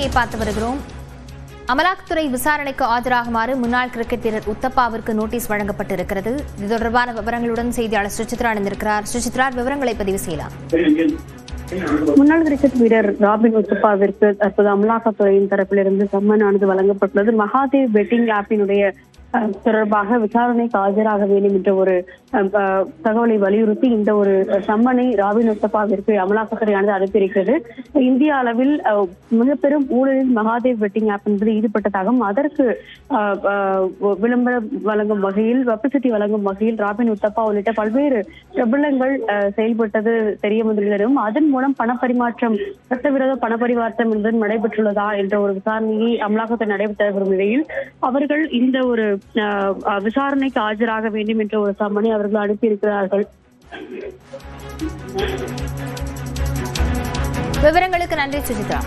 செய்தியை பார்த்து வருகிறோம். அமலாக்கத்துறை விசாரணைக்கு ஆஜராகுமாறு முன்னாள் கிரிக்கெட் வீரர் உத்தப்பாவிற்கு நோட்டீஸ் வழங்கப்பட்டிருக்கிறது. இது தொடர்பான விவரங்களுடன் செய்தியாளர் சுசித்ரா இணைந்திருக்கிறார். சுசித்ரா, விவரங்களை பதிவு செய்யலாம். முன்னாள் கிரிக்கெட் வீரர் ராபின் உத்தப்பாவிற்கு தற்போது அமலாக்கத்துறையின் தரப்பிலிருந்து சம்மன் ஆனது வழங்கப்பட்டுள்ளது. மகாதேவ் பெட்டிங் ஆப்பினுடைய தொடர்பாக விசாரணைக்கு ஆஜராக வேண்டும் என்ற ஒரு தகவலை வலியுறுத்தி இந்த ஒரு சம்மனை ராபின் உத்தப்பாவிற்கு அமலாக்கத்துறையானது அனுப்பியிருக்கிறது. இந்திய அளவில் மிக பெரும் ஊழலில் மகாதேவ் பெட்டிங் ஆப் என்பது ஈடுபட்டதாகவும் அதற்கு விளம்பரம் வழங்கும் வகையில் பப்ளிசிட்டி வழங்கும் வகையில் ராபின் உத்தப்பா உள்ளிட்ட பல்வேறு பிரபலங்கள் செயல்பட்டது தெரிய வந்துள்ளதும் அதன் மூலம் பணப்பரிமாற்றம் சட்டவிரோத பணப்பரிமாற்றம் என்பது நடைபெற்றுள்ளதா என்ற ஒரு விசாரணையை அமலாக்கத்துறை நடைபெற்ற வரும் நிலையில் அவர்கள் இந்த ஒரு விசாரணைக்கு ஆஜராக வேண்டும் என்ற ஒரு சம்மனை அவர்கள் அனுப்பியிருக்கிறார்கள். விவரங்களுக்கு நன்றி சுஜிதா.